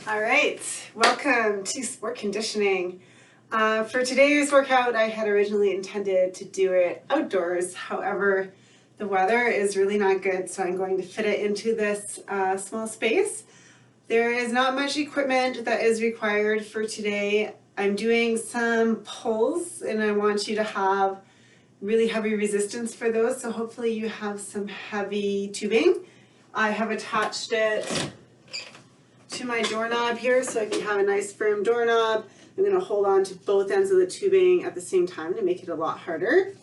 All right, welcome to Sport Conditioning. For today's workout, I had originally intended to do it outdoors. However, the weather is really not good, so I'm going to fit it into this small space. There is not much equipment that is required for today. I'm doing some pulls, and I want you to have really heavy resistance for those, so hopefully you have some heavy tubing. I have attached it to my doorknob here so I can have a nice firm doorknob. I'm going to hold on to both ends of the tubing at the same time to make it a lot harder.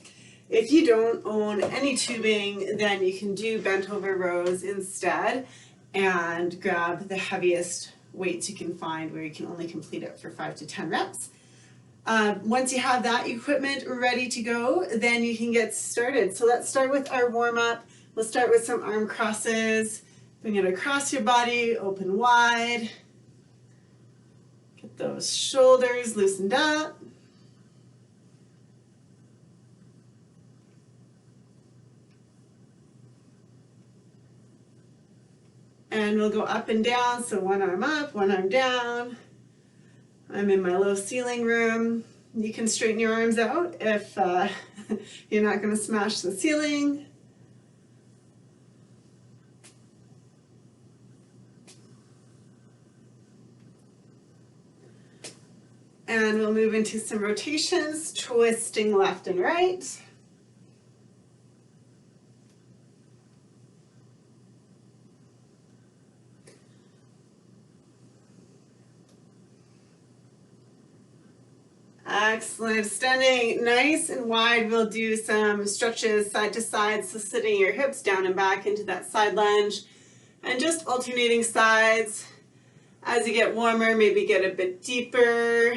If you don't own any tubing, then you can do bent over rows instead and grab the heaviest weights you can find where you can only complete it for 5 to 10 reps. Once you have that equipment ready to go, then you can get started. So let's start with our warm-up. We'll start with some arm crosses. Bring it across your body, open wide. Get those shoulders loosened up. And we'll go up and down, so one arm up, one arm down. I'm in my low ceiling room. You can straighten your arms out if you're not going to smash the ceiling. And we'll move into some rotations, twisting left and right. Excellent, extending nice and wide. We'll do some stretches side to side, so sitting your hips down and back into that side lunge and just alternating sides. As you get warmer, maybe get a bit deeper.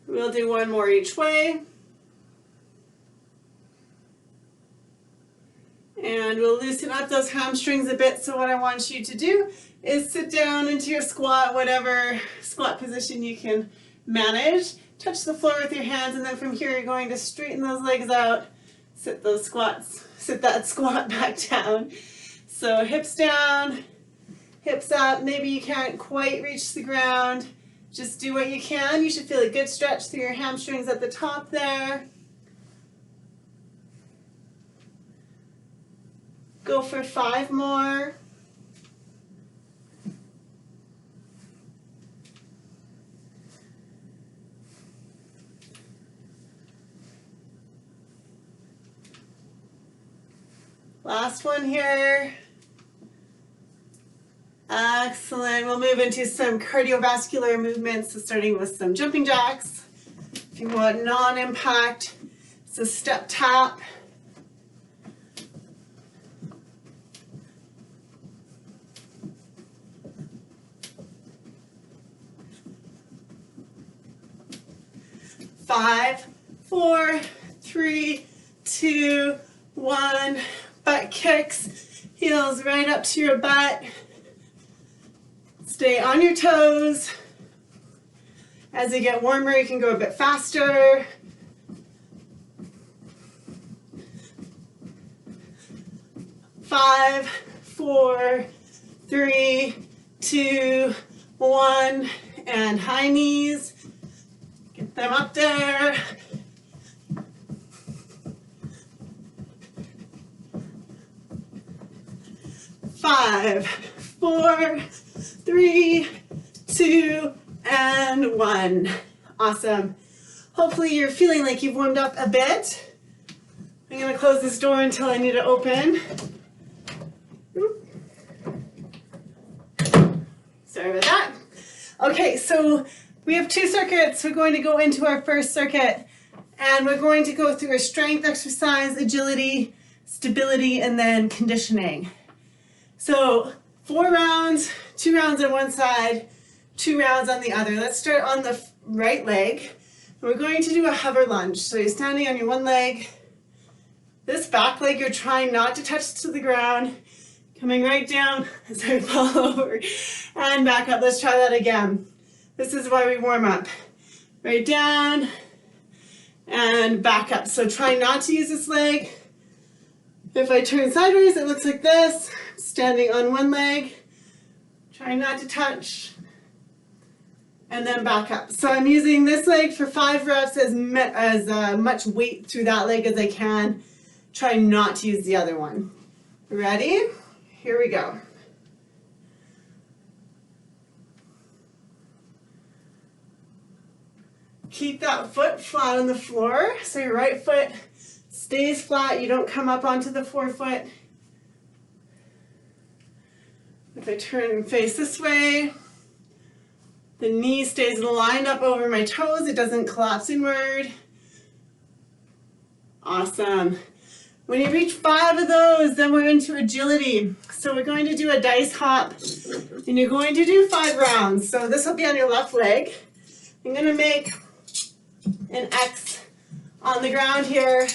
We'll do one more each way. And we'll loosen up those hamstrings a bit. So what I want you to do is sit down into your squat, whatever squat position you can manage. Touch the floor with your hands, and then from here you're going to straighten those legs out. Sit that squat back down. So hips down, hips up. Maybe you can't quite reach the ground. Just do what you can. You should feel a good stretch through your hamstrings at the top there. Go for 5 more. Last one here. Excellent. We'll move into some cardiovascular movements, so starting with some jumping jacks. If you want non-impact, it's a step tap. Five, 4, 3, 2, 1. Butt kicks, heels right up to your butt. Stay on your toes. As you get warmer, you can go a bit faster. Five, 4, 3, 2, 1, and high knees. Get them up there. Five, 4, 3, 2, and 1. Awesome. Hopefully you're feeling like you've warmed up a bit. I'm going to close this door until I need to open. Sorry about that. Okay, so we have 2 circuits. We're going to go into our first circuit, and we're going to go through a strength exercise, agility, stability, and then conditioning. So 4 rounds, 2 rounds on one side, 2 rounds on the other. Let's start on the right leg. We're going to do a hover lunge. So you're standing on your one leg. This back leg, you're trying not to touch to the ground. Coming right down as I fall over and back up. Let's try that again. This is why we warm up. right down, and back up. So try not to use this leg. If I turn sideways, it looks like this. Standing on one leg, try not to touch, and then back up. So I'm using this leg for 5 reps, as much weight through that leg as I can. Try not to use the other one. Ready? Here we go. Keep that foot flat on the floor, so your right foot stays flat, you don't come up onto the forefoot. If I turn and face this way, the knee stays lined up over my toes, it doesn't collapse inward. Awesome. When you reach 5 of those, then we're into agility. So we're going to do a dice hop, and you're going to do 5 rounds. So this will be on your left leg. I'm going to make an X on the ground here,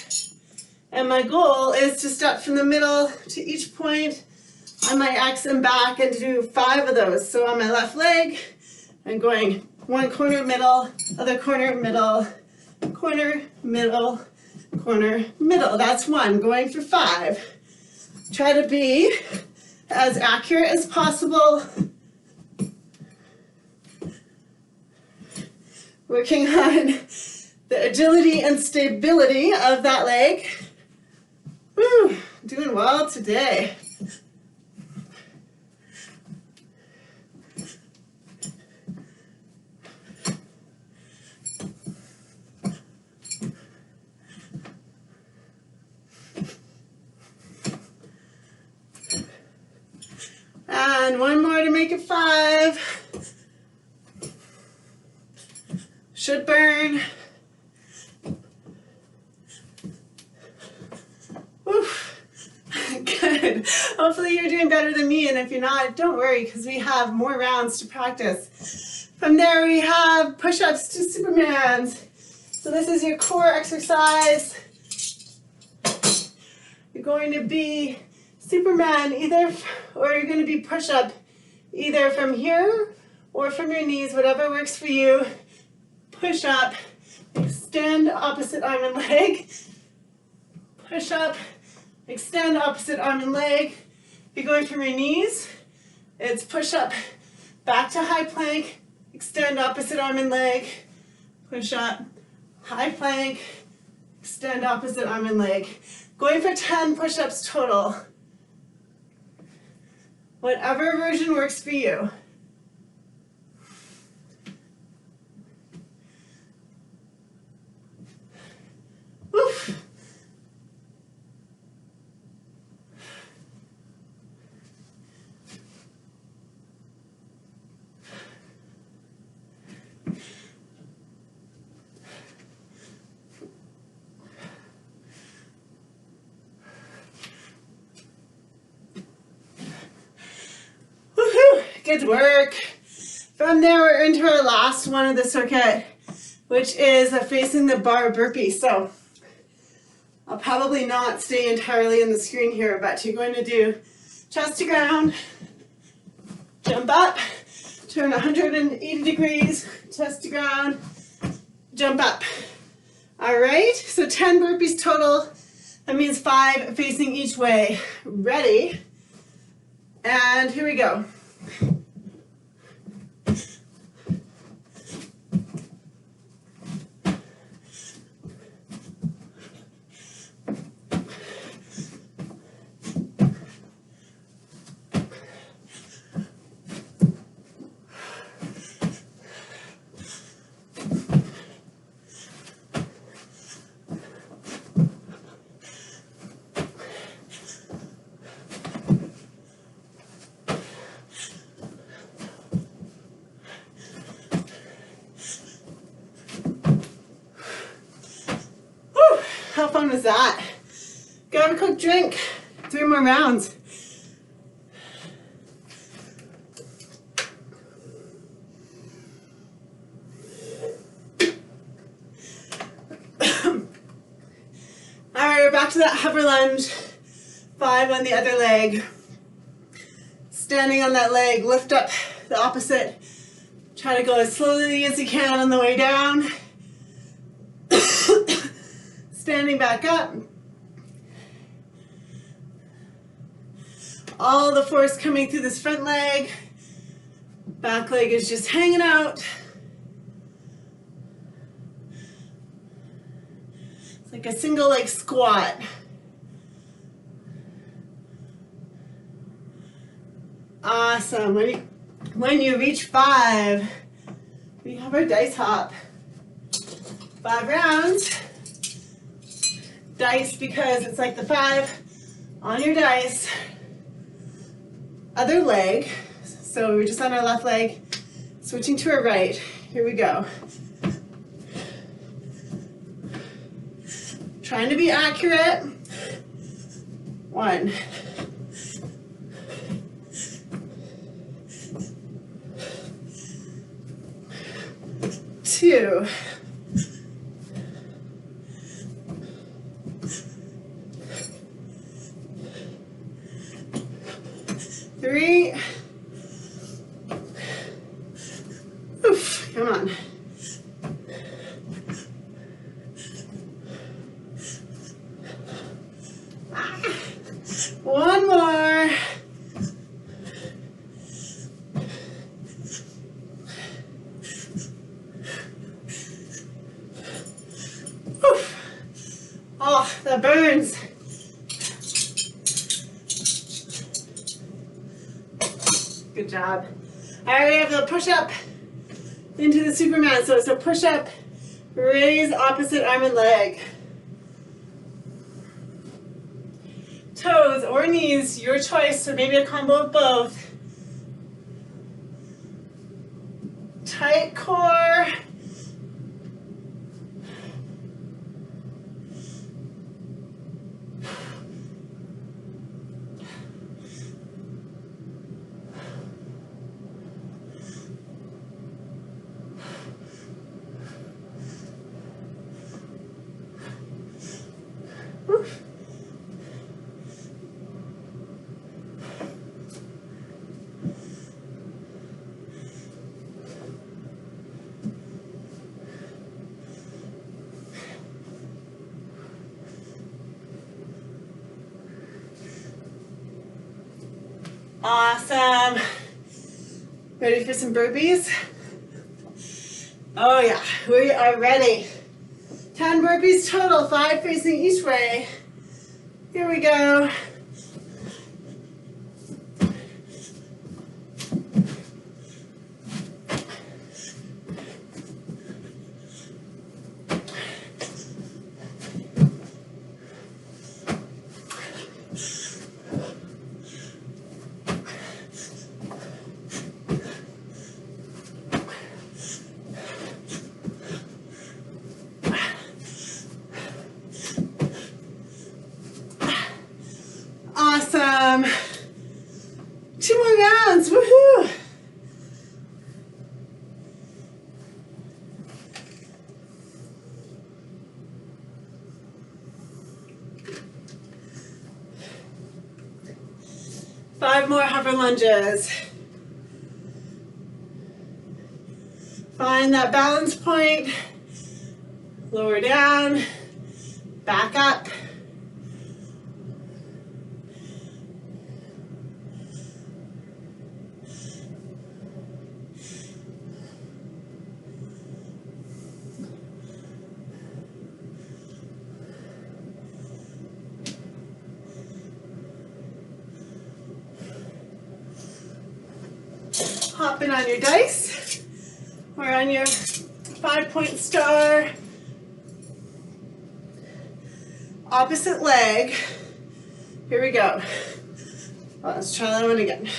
and my goal is to step from the middle to each point on my X and back and do 5 of those. So on my left leg, I'm going one corner, middle, other corner, middle, corner, middle, corner, middle. That's 1, going for 5. Try to be as accurate as possible. Working on the agility and stability of that leg. Woo, doing well today. And 1 more to make it 5. Should burn. Oof. Good. Hopefully you're doing better than me, and if you're not, don't worry, because we have more rounds to practice. From there we have push-ups to Supermans. So this is your core exercise. You're going to be Superman or you're going to be push-up either from here or from your knees, whatever works for you. Push up, extend opposite arm and leg. Push up, extend opposite arm and leg. If you're going from your knees, it's push up, back to high plank, extend opposite arm and leg. Push up, high plank, extend opposite arm and leg. Going for 10 push-ups total. Whatever version works for you. Woof. Woohoo! Good work. From there, we're into our last one of the circuit, which is a facing the bar burpee. So I'll probably not stay entirely in the screen here, but you're going to do chest to ground, jump up, turn 180 degrees, chest to ground, jump up. All right, so 10 burpees total. That means 5 facing each way. Ready? And here we go. How fun was that? Grab a quick drink. 3 more rounds. All right, we're back to that hover lunge. 5 on the other leg. Standing on that leg, lift up the opposite. Try to go as slowly as you can on the way down. Standing back up. All the force coming through this front leg. Back leg is just hanging out. It's like a single leg squat. Awesome. When you reach 5, we have our dice hop. 5 rounds. Dice because it's like the 5 on your dice. Other leg. So we're just on our left leg, switching to our right. Here we go. Trying to be accurate. 1. 2. 3. Oof, come on. 1 more. Oof. Oh, that burns. Good job. All right, we have the push-up into the Superman. So it's a push-up, raise opposite arm and leg. Toes or knees, your choice, or maybe a combo of both. Tight core. Oof. Awesome. Ready for some burpees? Oh yeah, we are ready. 10 burpees total, 5 facing each way. Here we go. Awesome. 2 more rounds. Woohoo! Five more hover lunges. Find that balance point. Lower down. Back up. Hopping on your dice or on your 5-point star. Opposite leg. Here we go. Well, let's try that one again.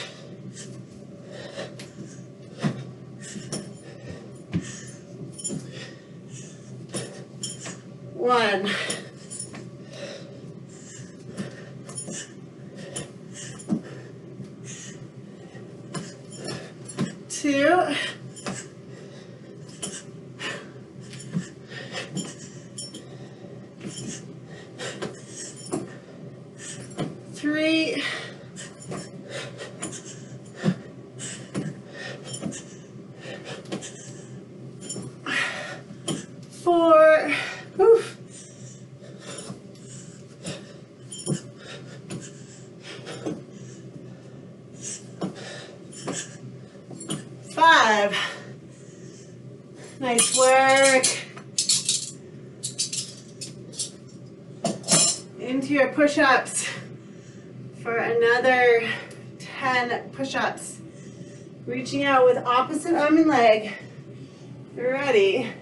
One. 2. 3. 4. Whew. Five. Nice work. Into your push-ups for another 10 push-ups. Reaching out with opposite arm and leg. Ready.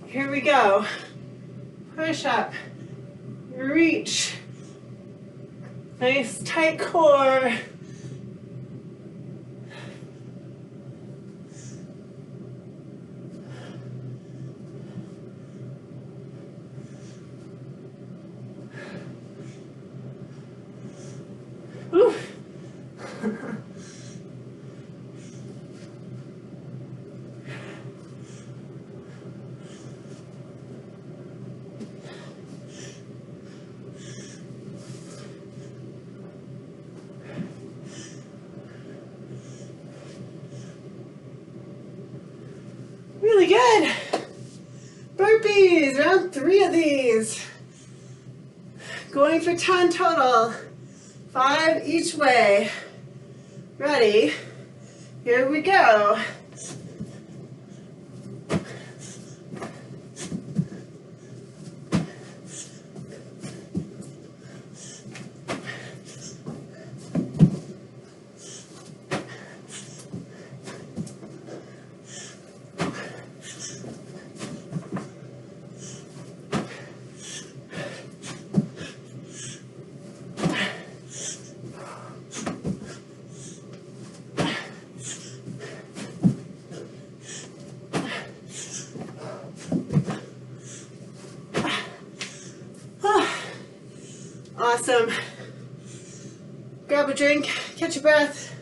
Here we go. Push up. Reach. Nice tight core. Whew. Really good. Burpees, round 3 of these. Going for 10 total. 5 each way. Ready? Here we go. Awesome. Grab a drink, catch your breath.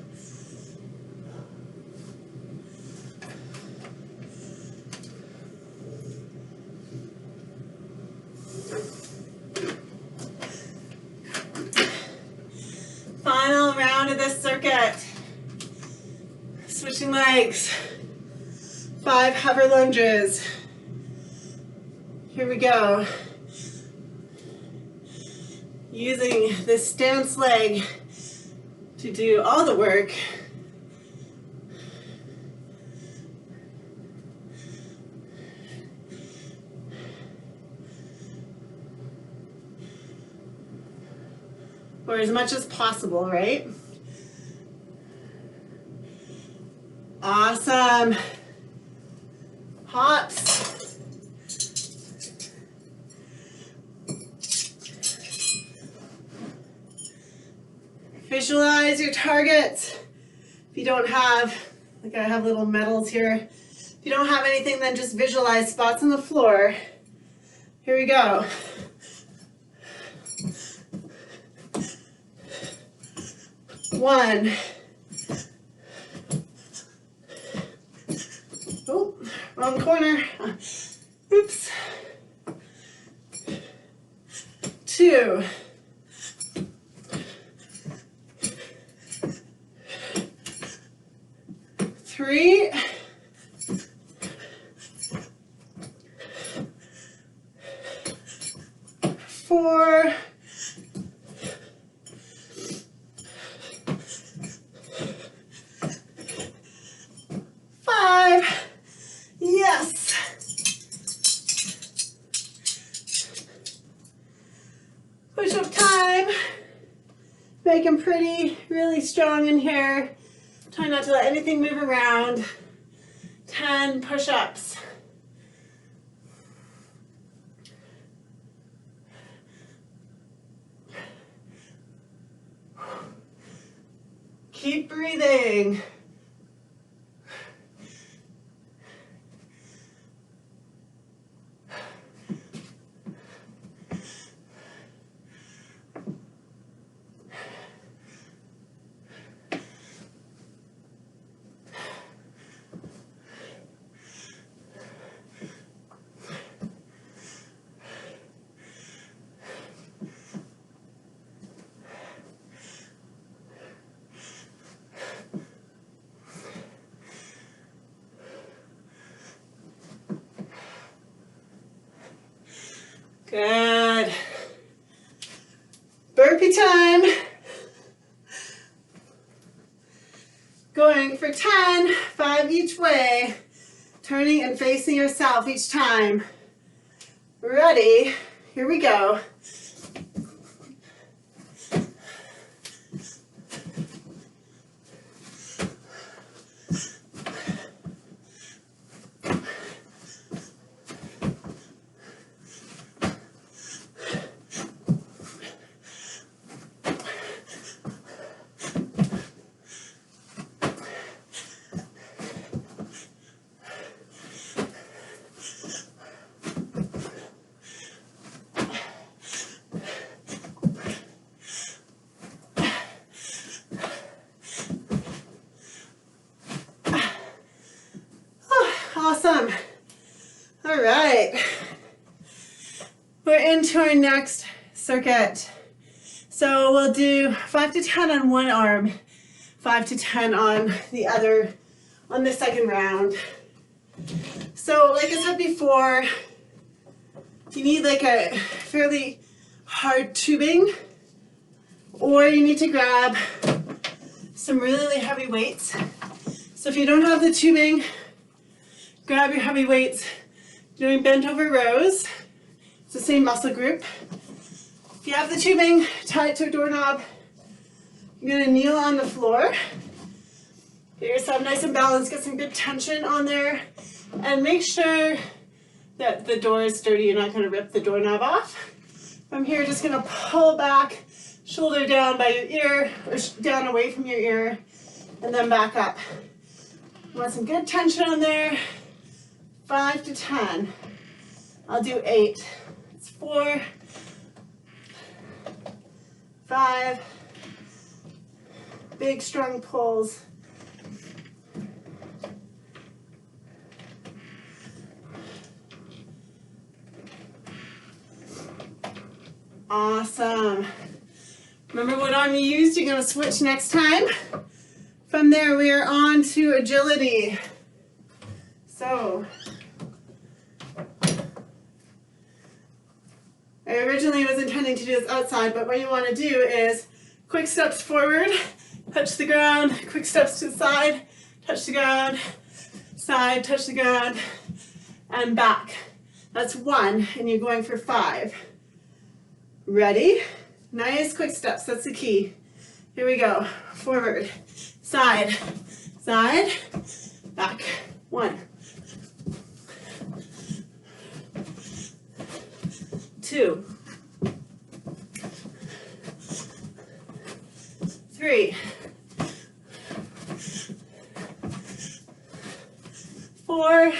Final round of this circuit. Switching legs. 5 hover lunges. Here we go. Using this stance leg to do all the work. Or as much as possible, right? Awesome. Hops. Visualize your targets. If you don't have, like I have little medals here. If you don't have anything, then just visualize spots on the floor. Here we go. One. Oh, wrong corner. Oops. 2. 3. 4. 5. Yes. Push-up time. Make them pretty, really strong in here. Try not to let anything move around. 10 push-ups. Keep breathing. Good. Burpee time. Going for 10, 5 each way. Turning and facing yourself each time. Ready? Here we go. Awesome. All right. We're into our next circuit. So we'll do 5 to 10 on one arm, 5 to 10 on the other, on the second round. So like I said before, you need like a fairly hard tubing, or you need to grab some really heavy weights. So if you don't have the tubing, grab your heavy weights, doing bent over rows. It's the same muscle group. If you have the tubing, tie it to a doorknob. You're gonna kneel on the floor. Get yourself nice and balanced, get some good tension on there, and make sure that the door is sturdy. You're not gonna rip the doorknob off. From here, just gonna pull back, shoulder down by your ear, or down away from your ear, and then back up. You want some good tension on there. 5 to 10. I'll do 8. It's 4, 5. Big strong pulls. Awesome. Remember what arm you used? You're going to switch next time. From there, we are on to agility. So, I originally was intending to do this outside, but what you want to do is quick steps forward, touch the ground, quick steps to the side, touch the ground, side, touch the ground, and back. That's 1, and you're going for 5. Ready? Nice quick steps, that's the key. Here we go. Forward, side, side, back. 1, 2, 3, 4,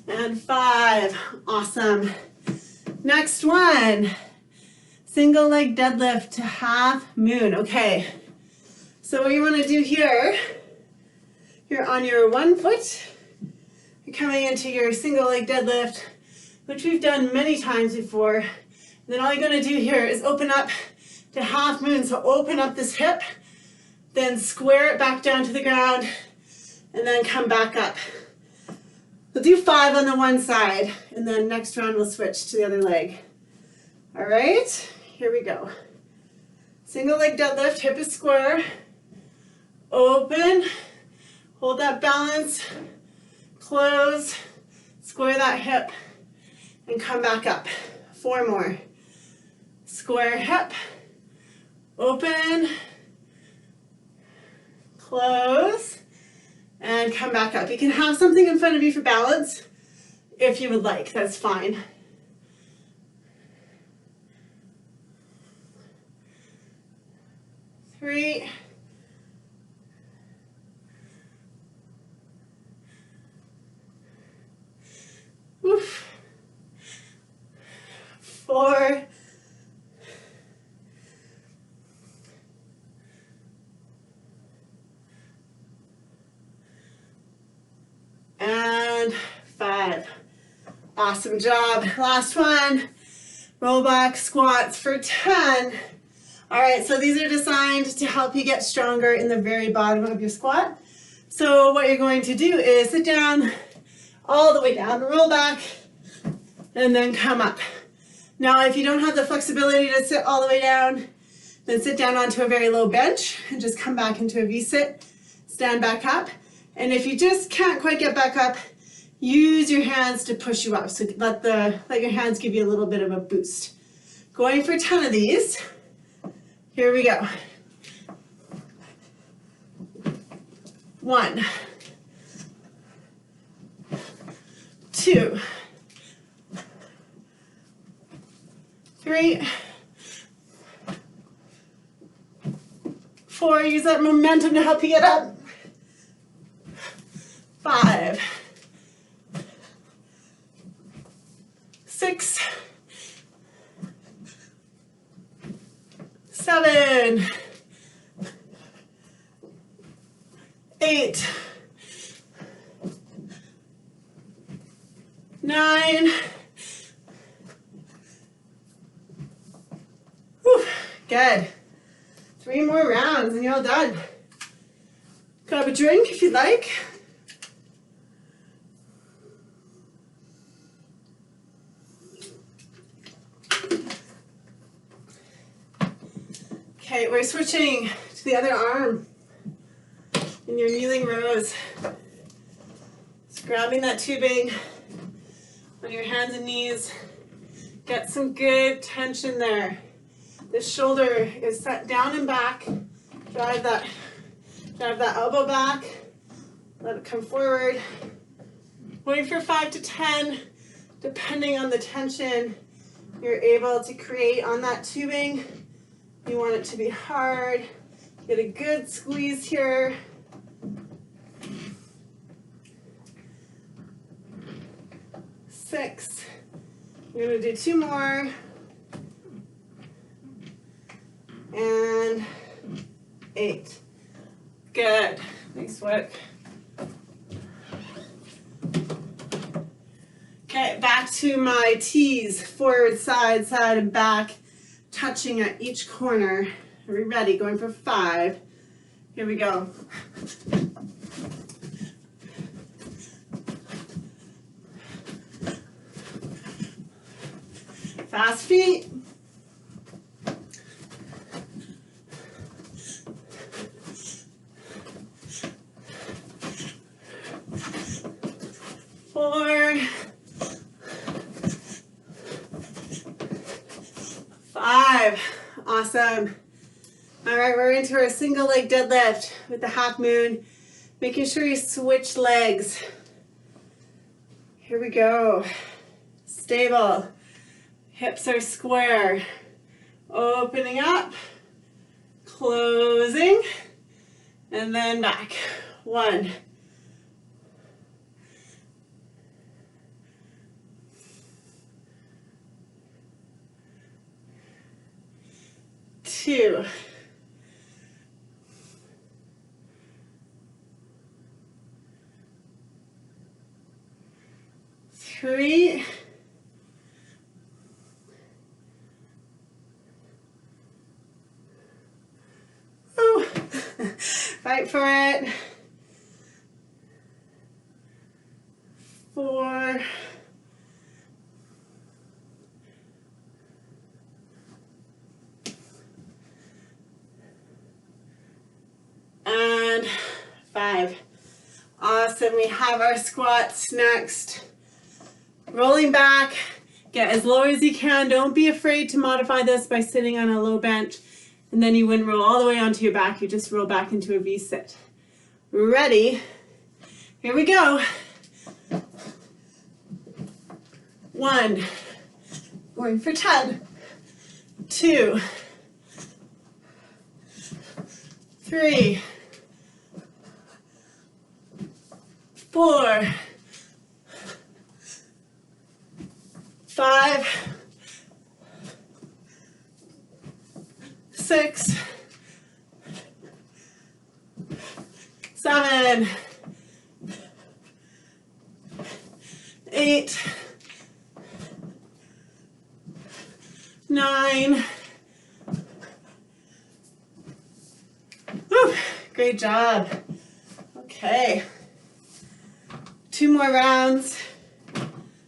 and 5. Awesome. Next one, single leg deadlift to half moon. Okay, so what you want to do here, you're on your one foot, you're coming into your single leg deadlift, which we've done many times before. And then all you're going to do here is open up to half moon. So open up this hip, then square it back down to the ground, and then come back up. We'll do 5 on the one side, and then next round we'll switch to the other leg. All right, here we go. Single leg deadlift, hip is square, open, hold that balance, close, square that hip, and come back up. 4 more. Square hip, open, close, and come back up. You can have something in front of you for balance if you would like, that's fine. Three, oof. 4, and 5. Awesome job. Last one, roll back squats for 10. All right, so these are designed to help you get stronger in the very bottom of your squat. So what you're going to do is sit down all the way down, roll back, and then come up. Now, if you don't have the flexibility to sit all the way down, then sit down onto a very low bench and just come back into a V-sit, stand back up. And if you just can't quite get back up, use your hands to push you up. So let your hands give you a little bit of a boost. Going for 10 of these. Here we go. 1, 2, 3, 4. Use that momentum to help you get up. 5, 6, 7, 8, 9. Whew, good. 3 more rounds and you're all done. Grab a drink if you'd like. Okay, we're switching to the other arm in your kneeling rows. Just grabbing that tubing on your hands and knees. Get some good tension there. The shoulder is set down and back. Drive that elbow back. Let it come forward. Wait for 5 to 10, depending on the tension you're able to create on that tubing. You want it to be hard. Get a good squeeze here. Six. We're going to do 2 more. And 8. Good. Nice work. Okay, back to my T's. Forward, side, side, and back. Touching at each corner. Are we ready? Going for 5. Here we go. Fast feet. Four. 5. Awesome. All right, we're into our single leg deadlift with the half moon. Making sure you switch legs. Here we go. Stable. Hips are square. Opening up. Closing. And then back. 1. 2. 3. 5 for it. 4. And 5. Awesome. We have our squats next. Rolling back. Get as low as you can. Don't be afraid to modify this by sitting on a low bench. And then you wouldn't roll all the way onto your back. You just roll back into a V-sit. Ready? Here we go. 1. Going for 10. 2. 3. 4. 5. 6. 7. 8. 9. Whew, great job. Okay. 2 more rounds.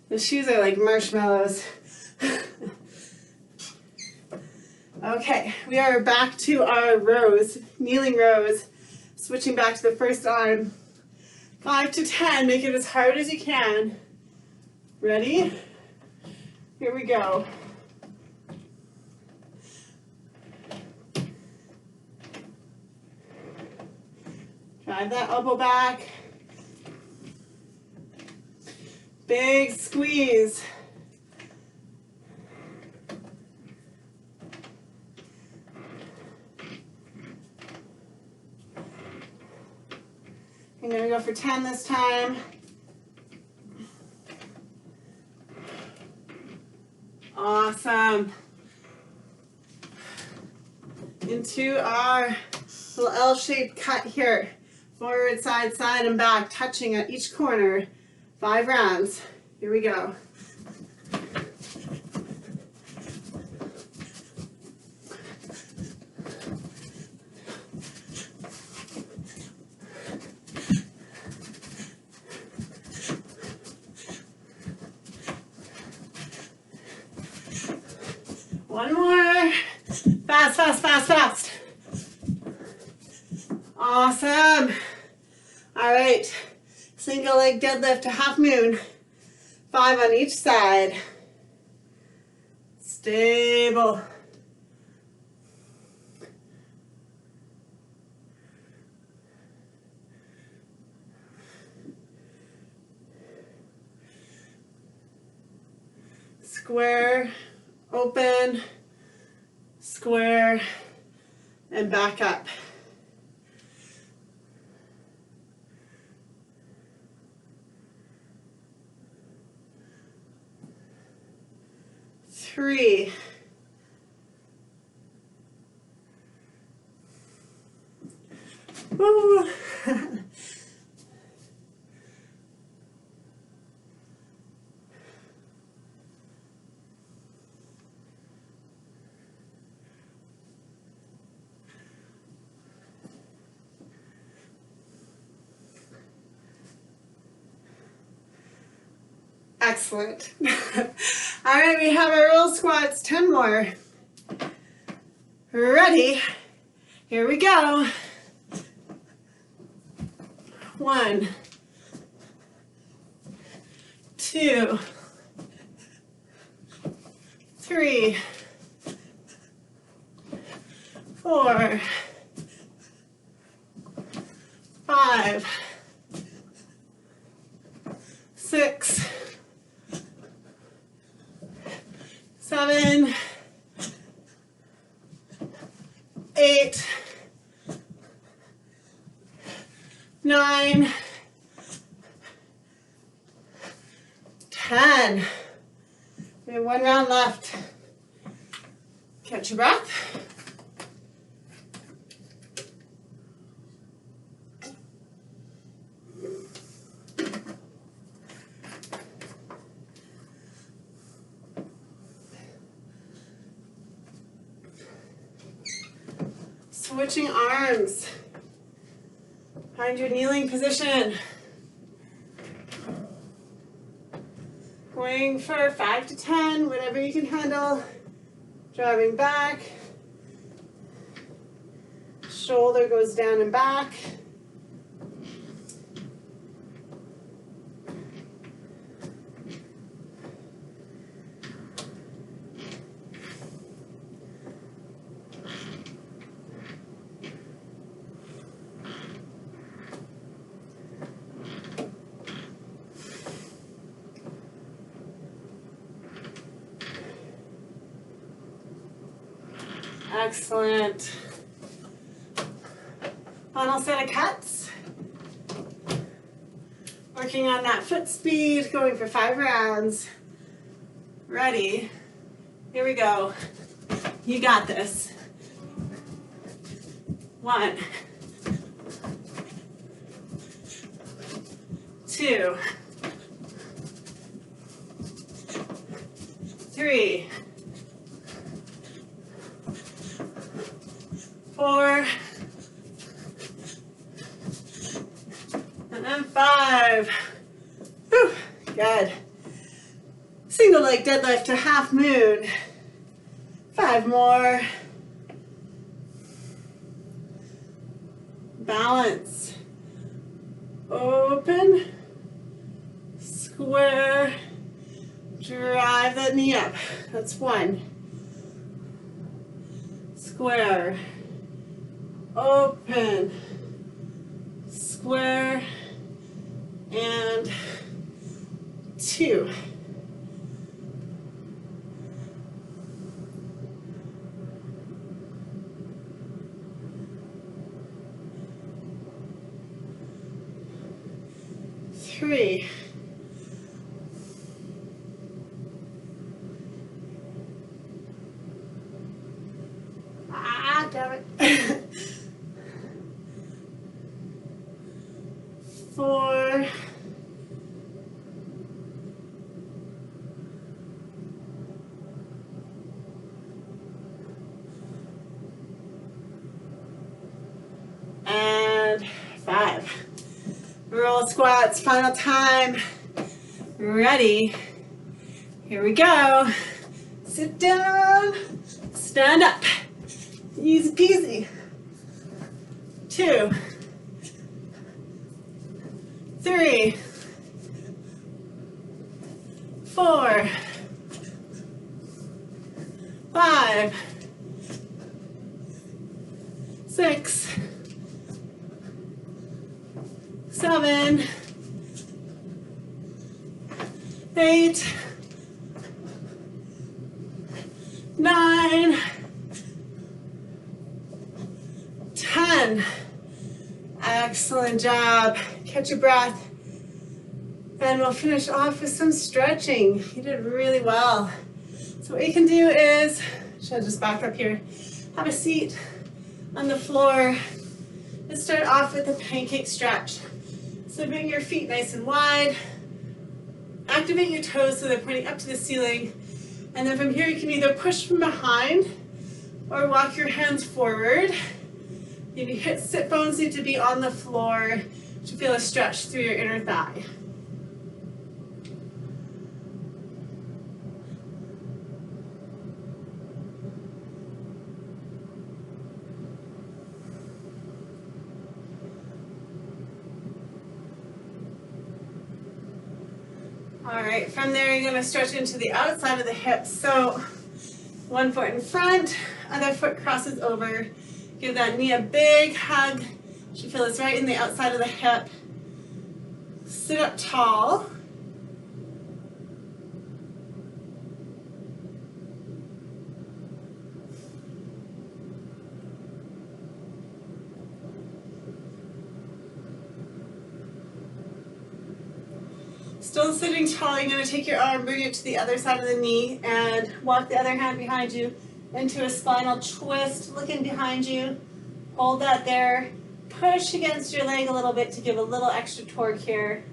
The shoes are like marshmallows. Okay, we are back to our rows, kneeling rows. Switching back to the first arm. 5 to 10, make it as hard as you can. Ready? Here we go. Drive that elbow back. Big squeeze. I'm going to go for 10 this time. Awesome. Into our little L-shaped cut here. Forward, side, side, and back, touching at each corner. 5 rounds. Here we go. One more. Fast, fast, fast, fast. Awesome. All right. Single leg deadlift to half moon. 5 on each side. Stable. Square, open, square, and back up. Three. Woo. Excellent. All right, we have our roll squats, 10 more. Ready? Here we go. 1, 2, 3, 4, 5, 6, 7, 8, 9, 10. We have 1 round left. Catch your breath. Switching arms. Find your kneeling position. Going for 5 to 10, whatever you can handle. Driving back. Shoulder goes down and back. Excellent. Final set of cuts. Working on that foot speed, going for 5 rounds. Ready? Here we go. You got this. 1, 2, 3, 4, and then 5. Whew, good. Single leg deadlift to half moon. 5 more. Balance. Open. Square. Drive that knee up. That's 1. Square. Open. Square. And 2. Three. Ah, damn it. 4. And 5. Roll squats, final time. Ready. Here we go. Sit down, stand up. Easy peasy. 2, 3, 4, 5, 6, 7, 8, 9, 10. Excellent job. Catch your breath. And we'll finish off with some stretching. You did really well. So what you can do is, should I just back up here? Have a seat on the floor. Let's start off with a pancake stretch. So bring your feet nice and wide. Activate your toes so they're pointing up to the ceiling. And then from here you can either push from behind or walk your hands forward. Your sit bones need to be on the floor to feel a stretch through your inner thigh. All right, from there you're going to stretch into the outside of the hips. So one foot in front, other foot crosses over. Give that knee a big hug. You should feel this right in the outside of the hip. Sit up tall. Still sitting tall, you're going to take your arm, bring it to the other side of the knee, and walk the other hand behind you into a spinal twist, looking behind you. Hold that there. Push against your leg a little bit to give a little extra torque here.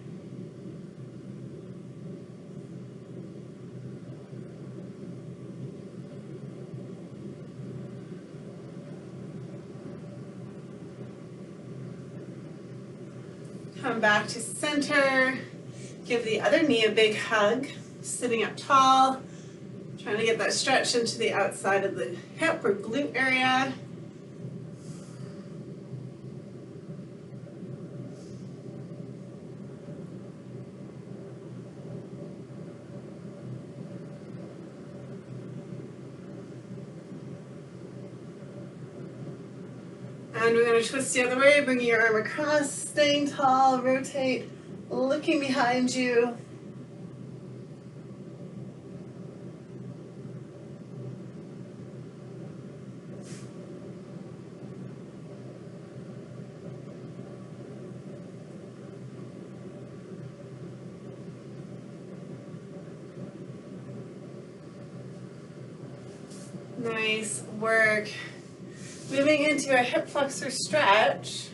Come back to center. Give the other knee a big hug. Sitting up tall. Trying to get that stretch into the outside of the hip or glute area. And we're going to twist the other way, bringing your arm across, staying tall, rotate, looking behind you. Nice work. Moving into a hip flexor stretch.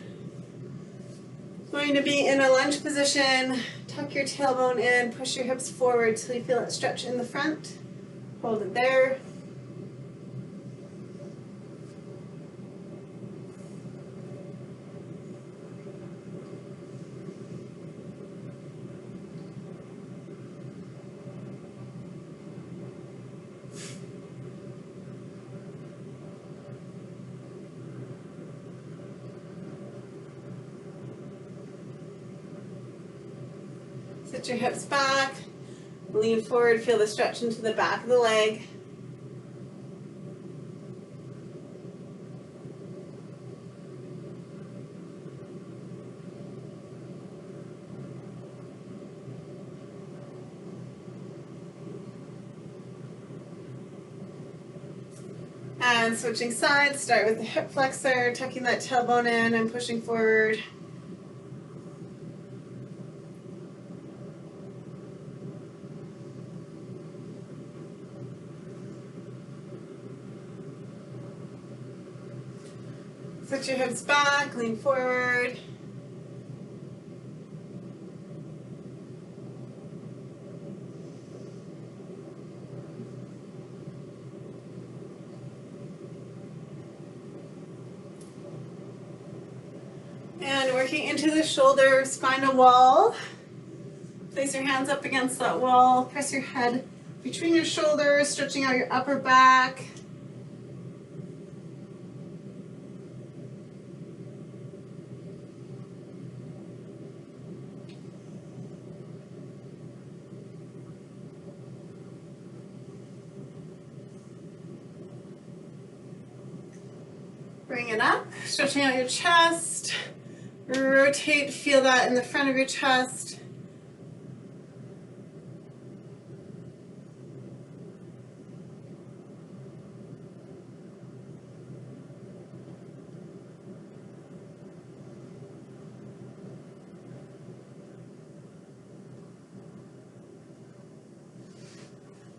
Going to be in a lunge position. Tuck your tailbone in, push your hips forward till you feel it stretch in the front. Hold it there. Sit your hips back, lean forward, feel the stretch into the back of the leg. And switching sides, start with the hip flexor, tucking that tailbone in and pushing forward. Switch your hips back, lean forward. And working into the shoulders, find a wall. Place your hands up against that wall. Press your head between your shoulders, stretching out your upper back. Bring it up, stretching out your chest. Rotate, feel that in the front of your chest.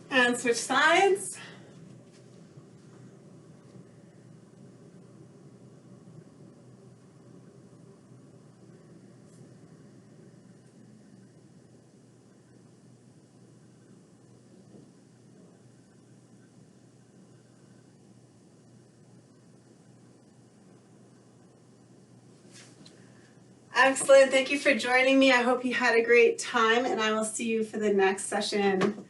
And switch sides. Excellent. Thank you for joining me. I hope you had a great time, and I will see you for the next session.